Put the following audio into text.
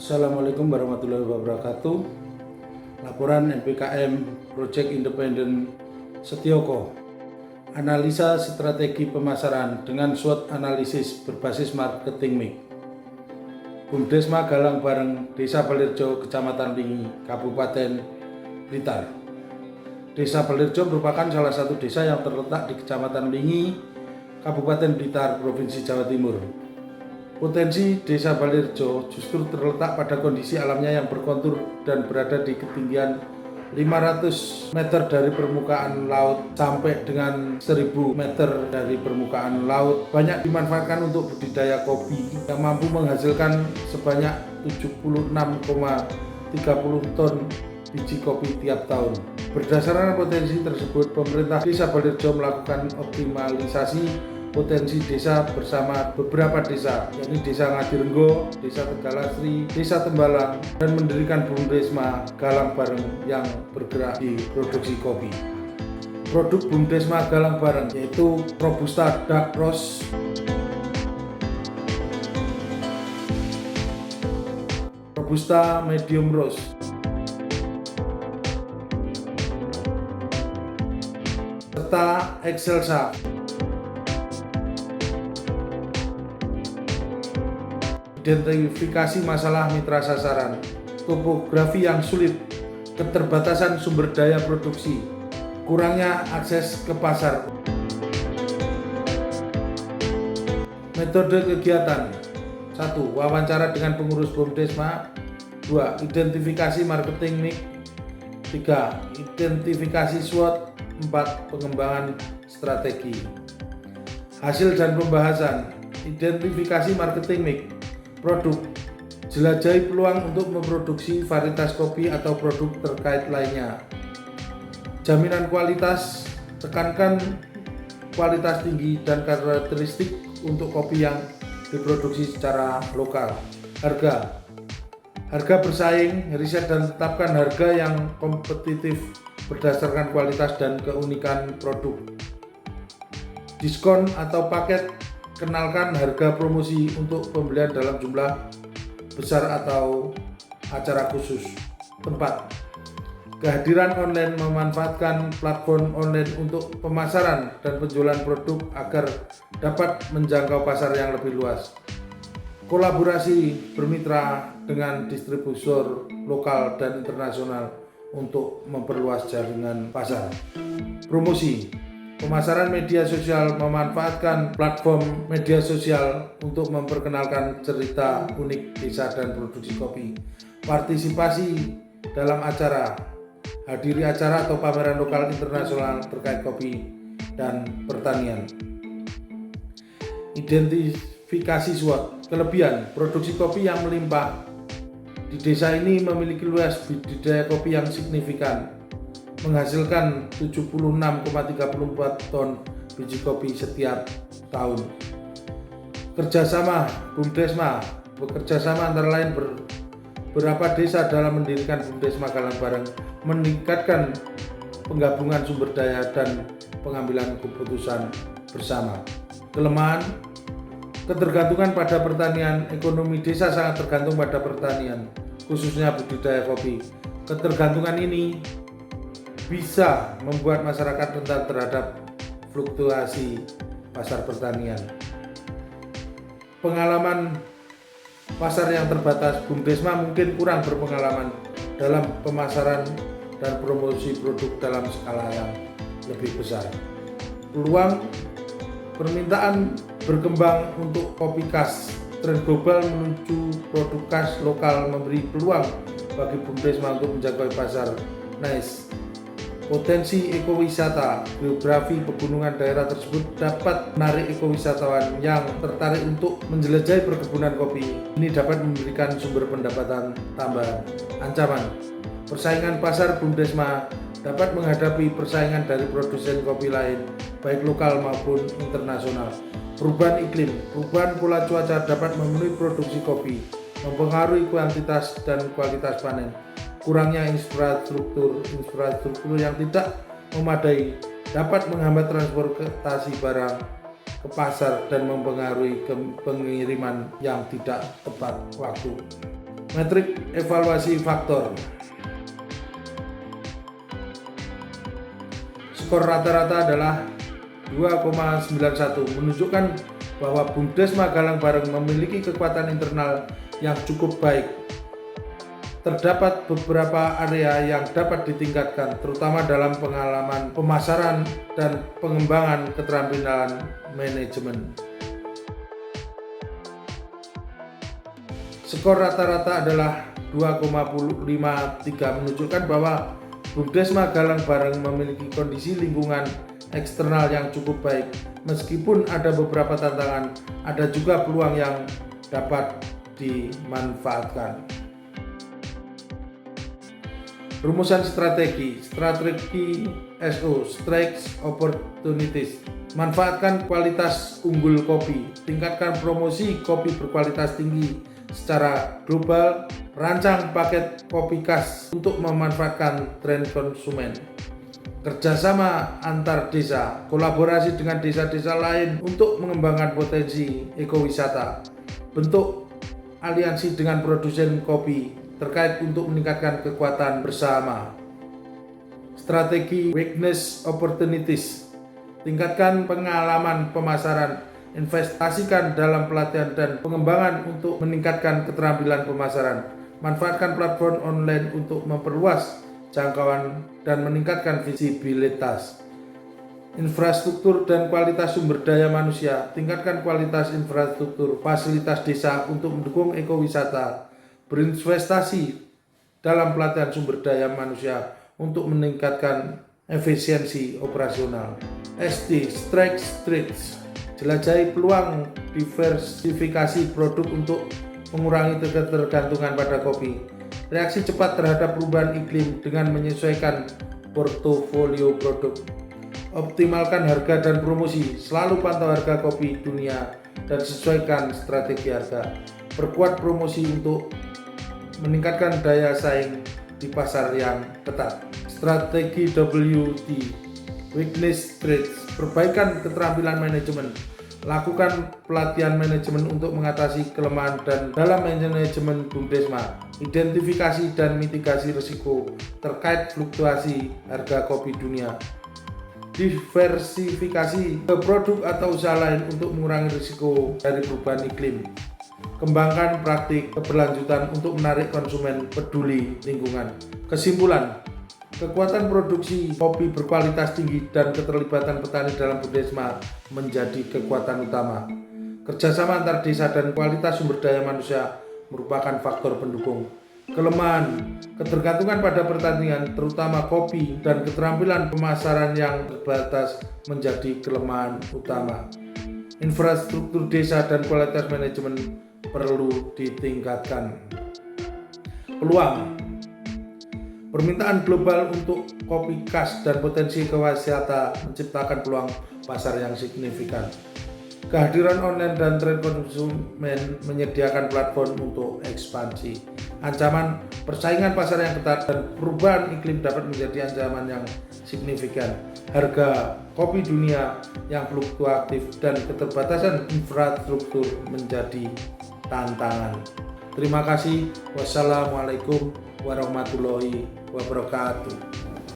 Assalamualaikum warahmatullahi wabarakatuh. Laporan NPKM Project Independent Setioko. Analisa strategi pemasaran dengan SWOT analisis berbasis marketing mix. Bumdesma Galang Bareng, Desa Balirjo, Kecamatan Lingi, Kabupaten Blitar. Desa Balirjo merupakan salah satu desa yang terletak di Kecamatan Lingi, Kabupaten Blitar, Provinsi Jawa Timur. Potensi Desa Balirjo justru terletak pada kondisi alamnya yang berkontur dan berada di ketinggian 500 meter dari permukaan laut sampai dengan 1000 meter dari permukaan laut. Banyak dimanfaatkan untuk budidaya kopi yang mampu menghasilkan sebanyak 76,30 ton biji kopi tiap tahun. Berdasarkan potensi tersebut, pemerintah Desa Balirjo melakukan optimalisasi potensi desa bersama beberapa desa, yakni Desa Ngadirenggo, Desa Tegalasri, Desa Tembalang, dan mendirikan Bumdesma Galang Bareng yang bergerak di produksi kopi. Produk Bumdesma Galang Bareng yaitu Robusta Dark Roast, Robusta Medium Roast, serta Excelsa. Identifikasi masalah mitra sasaran, topografi yang sulit, keterbatasan sumber daya produksi, kurangnya akses ke pasar. Metode kegiatan: 1. Wawancara dengan pengurus Bumdesma. 2. Identifikasi marketing mix. 3. Identifikasi SWOT. 4. Pengembangan strategi. Hasil dan pembahasan: identifikasi marketing mix. Produk: jelajahi peluang untuk memproduksi varietas kopi atau produk terkait lainnya. Jaminan kualitas: tekankan kualitas tinggi dan karakteristik untuk kopi yang diproduksi secara lokal. Harga bersaing, riset dan tetapkan harga yang kompetitif berdasarkan kualitas dan keunikan produk. Diskon atau paket: kenalkan harga promosi untuk pembelian dalam jumlah besar atau acara khusus. Tempat: kehadiran online, memanfaatkan platform online untuk pemasaran dan penjualan produk agar dapat menjangkau pasar yang lebih luas. Kolaborasi, bermitra dengan distributor lokal dan internasional untuk memperluas jaringan pasar. Promosi: pemasaran media sosial, memanfaatkan platform media sosial untuk memperkenalkan cerita unik desa dan produksi kopi. Partisipasi dalam acara: hadiri acara atau pameran lokal internasional terkait kopi dan pertanian. Identifikasi SWOT. Kelebihan: produksi kopi yang melimpah. Di desa ini memiliki luas budidaya kopi yang signifikan, menghasilkan 76,34 ton biji kopi setiap tahun. Kerjasama: Bumdesma bekerjasama antara lain beberapa desa dalam mendirikan Bumdesma Galang Bareng, meningkatkan penggabungan sumber daya dan pengambilan keputusan bersama. Kelemahan: ketergantungan pada pertanian. Ekonomi desa sangat tergantung pada pertanian, khususnya budidaya kopi. Ketergantungan ini bisa membuat masyarakat rentan terhadap fluktuasi pasar pertanian. Pengalaman pasar yang terbatas: Bumdesma mungkin kurang berpengalaman dalam pemasaran dan promosi produk dalam skala yang lebih besar. Peluang: permintaan berkembang untuk kopi khas. Tren global menuju produk khas lokal memberi peluang bagi Bumdesma untuk menjangkau pasar niche. Potensi ekowisata: geografi pegunungan daerah tersebut dapat menarik ekowisatawan yang tertarik untuk menjelajahi perkebunan kopi. Ini dapat memberikan sumber pendapatan tambahan. Ancaman: persaingan pasar. Bumdesma dapat menghadapi persaingan dari produsen kopi lain, baik lokal maupun internasional. Perubahan iklim: perubahan pola cuaca dapat memenuhi produksi kopi, mempengaruhi kuantitas dan kualitas panen. Kurangnya infrastruktur yang tidak memadai dapat menghambat transportasi barang ke pasar dan mempengaruhi pengiriman yang tidak tepat waktu. Metrik evaluasi faktor. Skor rata-rata adalah 2,91, menunjukkan bahwa BUMDESMA Galang Bareng memiliki kekuatan internal yang cukup baik. Terdapat beberapa area yang dapat ditingkatkan, terutama dalam pengalaman pemasaran dan pengembangan keterampilan manajemen. Skor rata-rata adalah 2,53, menunjukkan bahwa BUMDESMA Galang Bareng memiliki kondisi lingkungan eksternal yang cukup baik. Meskipun ada beberapa tantangan, ada juga peluang yang dapat dimanfaatkan. Rumusan strategi SO, Strengths Opportunities. Manfaatkan kualitas unggul kopi, tingkatkan promosi kopi berkualitas tinggi secara global, rancang paket kopi khas untuk memanfaatkan tren konsumen. Kerjasama antar desa, kolaborasi dengan desa-desa lain untuk mengembangkan potensi ekowisata. Bentuk aliansi dengan produsen kopi terkait untuk meningkatkan kekuatan bersama. Strategi Weakness Opportunities. Tingkatkan pengalaman pemasaran, investasikan dalam pelatihan dan pengembangan untuk meningkatkan keterampilan pemasaran. Manfaatkan platform online untuk memperluas jangkauan dan meningkatkan visibilitas. Infrastruktur dan kualitas sumber daya manusia. Tingkatkan kualitas infrastruktur fasilitas desa untuk mendukung ekowisata. Berinvestasi dalam pelatihan sumber daya manusia untuk meningkatkan efisiensi operasional. SD Strengths. Jelajahi peluang diversifikasi produk untuk mengurangi ketergantungan pada kopi. Reaksi cepat terhadap perubahan iklim dengan menyesuaikan portofolio produk. Optimalkan harga dan promosi, selalu pantau harga kopi dunia dan sesuaikan strategi harga. Perkuat promosi untuk meningkatkan daya saing di pasar yang ketat. Strategi WT Weakness Traits. Perbaikan keterampilan manajemen. Lakukan pelatihan manajemen untuk mengatasi kelemahan dan dalam manajemen BUMDESMA. Identifikasi dan mitigasi risiko terkait fluktuasi harga kopi dunia. Diversifikasi ke produk atau usaha lain untuk mengurangi risiko dari perubahan iklim. Kembangkan praktik keberlanjutan untuk menarik konsumen peduli lingkungan. Kesimpulan, kekuatan produksi kopi berkualitas tinggi dan keterlibatan petani dalam BUMDESMA menjadi kekuatan utama. Kerjasama antar desa dan kualitas sumber daya manusia merupakan faktor pendukung. Kelemahan, ketergantungan pada pertanian, terutama kopi, dan keterampilan pemasaran yang terbatas menjadi kelemahan utama. Infrastruktur desa dan kualitas manajemen perlu ditingkatkan. Peluang. Permintaan global untuk kopi khas dan potensi ekowisata menciptakan peluang pasar yang signifikan. Kehadiran online dan tren konsumen menyediakan platform untuk ekspansi. Ancaman persaingan pasar yang ketat dan perubahan iklim dapat menjadi ancaman yang signifikan. Harga kopi dunia yang fluktuatif dan keterbatasan infrastruktur menjadi tantangan. Terima kasih. Wassalamualaikum warahmatullahi wabarakatuh.